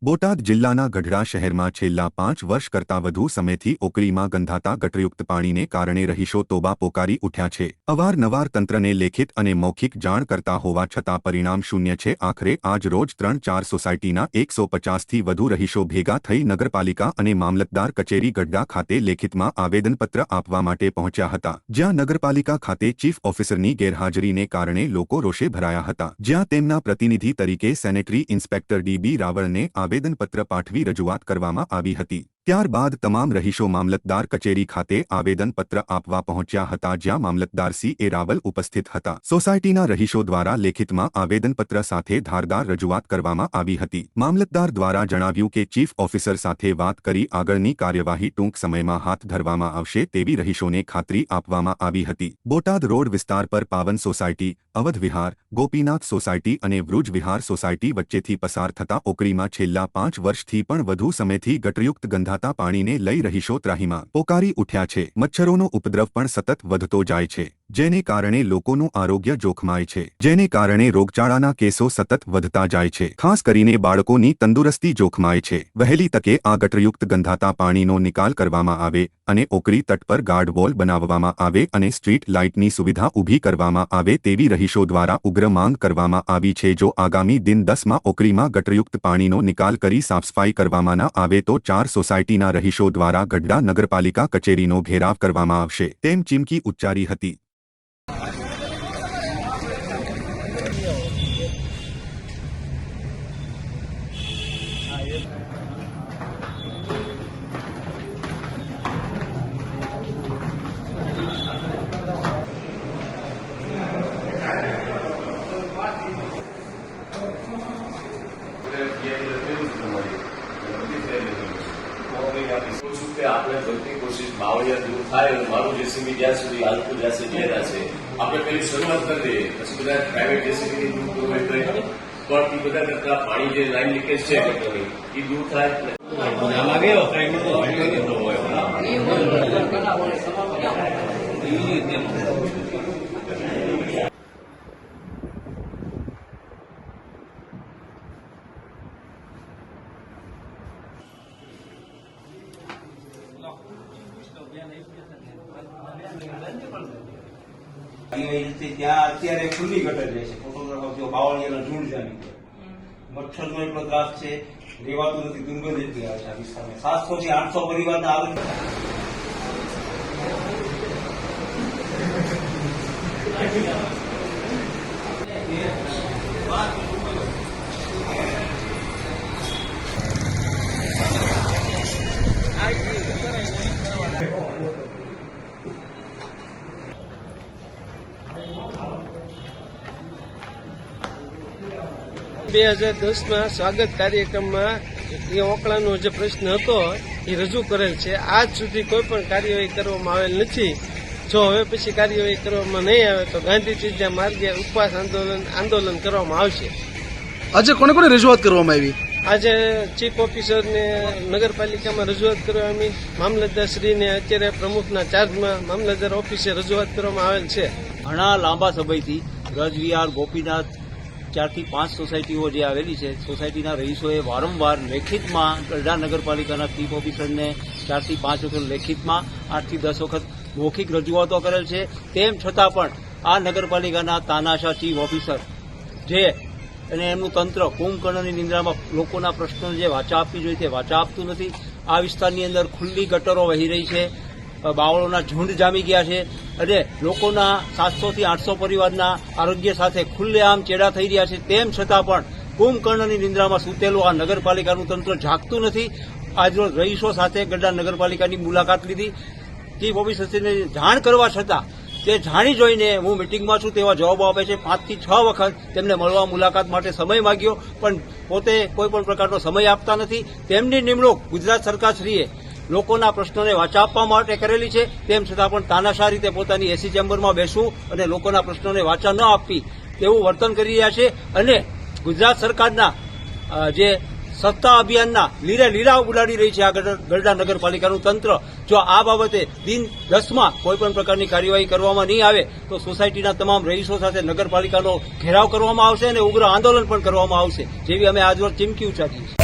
બોટાદ જિલ્લાના ગઢડા શહેરમાં છેલ્લા 5 વર્ષ કરતાં વધુ સમયથી ઓકળીમાં ગંધાતા ગટરયુક્ત પાણીને કારણે રહીશો તોબા પોકારી ઉઠ્યા છે। અવારનવાર તંત્રને લેખિત અને મૌખિક જાણ કરતા હોવા છતાં પરિણામ શૂન્ય છે। આખરે આજ રોજ 3-4 સોસાયટીના 150થી વધુ રહીશો ભેગા થઈ નગરપાલિકા અને મામલતદાર કચેરી ગઢડા ખાતે લેખિતમાં આવેદનપત્ર આપવા માટે પહોંચ્યા હતા, જ્યાં નગરપાલિકા ખાતે ચીફ ઓફિસરની ગેરહાજરીને કારણે લોકો રોષે ભરાયા હતા, જ્યાં તેમના પ્રતિનિધિ તરીકે સેનેટરી ઇન્સ્પેક્ટર ડી.બી. રાવળને આવેદનપત્ર પાઠવી રજૂઆત કરવામાં આવી હતી। ત્યારબાદ તમામ રહીશો મામલતદાર કચેરી ખાતે આવેદનપત્ર આપવા પહોંચ્યા હતા, જ્યાં મામલતદાર સી.એ. રાવલ ઉપસ્થિત હતા। સોસાયટીના રહીશો દ્વારા લેખિતમાં આવેદનપત્ર સાથે ધારદાર રજૂઆત કરવામાં આવી હતી। મામલતદાર દ્વારા જણાવ્યું કે ચીફ ઓફિસર સાથે વાત કરી આગળની કાર્યવાહી ટૂંક સમયમાં હાથ ધરવામાં આવશે તેવી રહીશોને ખાતરી આપવામાં આવી હતી। બોટાદ રોડ વિસ્તાર પર પાવન સોસાયટી, અવધ વિહાર, ગોપીનાથ સોસાયટી અને વૃજ વિહાર સોસાયટી વચ્ચેથી પસાર થતા ઓકળીમાં છેલ્લા 5 વર્ષથી પણ વધુ સમયથી ગટરયુક્ત ગંધાતા પાણીને લઈ રહીશો ત્રાહિમામ પોકારી ઉઠ્યા છે। મચ્છરોનો ઉપદ્રવ પણ સતત વધતો જાય છે, જેને કારણે લોકોનું આરોગ્ય જોખમાય છે, જેને કારણે રોગચાળાના કેસો સતત વધતા જાય છે। ખાસ કરીને બાળકોની તંદુરસ્તી જોખમાય છે। વહેલી તકે આ ગટરયુક્ત ગંધાતા પાણીનો નિકાલ કરવામાં આવે અને ઓકળી તટ પર ગાર્ડ વોલ બનાવવામાં આવે અને સ્ટ્રીટ લાઇટની સુવિધા ઊભી કરવામાં આવે તેવી રહીશો દ્વારા ઉગ્ર માંગ કરવામાં આવી છે। જો આગામી દિન 10માં ઓકળીમાં ગટરયુક્ત પાણીનો નિકાલ કરી સાફસફાઈ કરવામાં ન આવે તો 4 સોસાયટીના રહીશો દ્વારા ગઢડા નગરપાલિકા કચેરીનો ઘેરાવ કરવામાં આવશે તેમ ચીમકી ઉચ્ચારી હતી। આપણે બધી કોશિશ બાવળિયા દૂર થાય અને મારું જેસીબી જ્યાં સુધી હાલતું જશે ઘેરા છે આપણે પેલી શરૂઆત કરી દઈએ, પછી બધા પ્રાઇવેટ જેસીબી દૂર કરવું હોય પણ એ બધા કરતા પાણી જે લાઈન લીકેજ છે ગટરની એ દૂર થાય। ત્યાં અત્યારે ખુલ્લી ગટર જાય છે, ફોટોગ્રાફર બાવળિયાના ઝૂંડ જામી ગયા, મચ્છરનો એટલો ત્રાસ છે, રેવાતું નથી, દુર્ગંધ એટલી આવે છે આ વિસ્તારમાં। 700 થી 800 પરિવારના આવે બે 2010માં સ્વાગત કાર્યક્રમમાં એ ઓકળાનો જે પ્રશ્ન હતો એ રજૂ કરેલ છે। આજ સુધી કોઈ પણ કાર્યવાહી કરવામાં આવેલ નથી। જો હવે પછી કાર્યવાહી કરવામાં નહીં આવે તો ગાંધી ચિંધ્યા માર્ગે ઉપવાસ આંદોલન કરવામાં આવશે। આજે કોને કોને રજૂઆત કરવામાં આવી? આજે ચીફ ઓફિસરને નગરપાલિકામાં રજૂઆત કરવામાં આવી, મામલતદારશ્રીને અત્યારે પ્રમુખના ચાર્જમાં મામલતદાર ઓફિસે રજૂઆત કરવામાં આવેલ છે। ઘણા લાંબા સમયથી રજવિહાર, ગોપીનાથ 4 થી 5 સોસાયટીઓ જે આવેલી છે, સોસાયટીના રહીશોએ વારંવાર લેખિતમાં ગઢડા નગરપાલિકાના ચીફ ઓફિસરને 4 થી 5 વખત લેખિતમાં, 8 થી 10 વખત મૌખિક રજૂઆતો કરેલ છે। તેમ છતાં પણ આ નગરપાલિકાના તાનાશાહ ચીફ ઓફિસર જે અને એમનું તંત્ર કુંભકર્ણની નિંદ્રામાં લોકોના પ્રશ્નોને જે વાચા આપવી જોઈએ તે વાચા આપતું નથી। આ વિસ્તારની અંદર ખુલ્લી ગટરો વહી રહી છે, બાવળોના ઝુંડ જામી ગયા છે અને લોકોના 700 થી 800 પરિવારના આરોગ્ય સાથે ખુલ્લેઆમ ચેડા થઈ રહ્યા છે। તેમ છતાં પણ કુંભકર્ણની નિંદ્રામાં સૂતેલું આ નગરપાલિકાનું તંત્ર જાગતું નથી। આજરોજ રહીશો સાથે ગઢડા નગરપાલિકાની મુલાકાત લીધી, ચીફ ઓફિસરને જાણ કરવા છતાં તે જાણી જોઈને હું મિટિંગમાં છું તેવા જવાબો આપે છે। 5 થી 6 વખત તેમને મળવા મુલાકાત માટે સમય માંગ્યો પણ પોતે કોઈ પણ પ્રકારનો સમય આપતા નથી। તેમની નિમણૂક ગુજરાત સરકારશ્રીએ લોકોના પ્રશ્નોને વાચા આપવા માટે કરેલી છે, તેમ છતાં પણ તાનાશાહ રીતે પોતાની એસી ચેમ્બરમાં બેસવું અને લોકોના પ્રશ્નોને વાચા ન આપવી તેવું વર્તન કરી રહ્યા છે। અને ગુજરાત સરકારના જે સત્તા અભિયાનના લીલા ઉડાડી રહી છે આ ગઢડા નગરપાલિકાનું તંત્ર। જો આ બાબતે દિન 10માં કોઈપણ પ્રકારની કાર્યવાહી કરવામાં નહીં આવે તો સોસાયટીના તમામ રહીશો સાથે નગરપાલિકાનો ઘેરાવ કરવામાં આવશે અને ઉગ્ર આંદોલન પણ કરવામાં આવશે, જેવી અમે આજરોજ ચીમકી ઉચ્ચારી છે।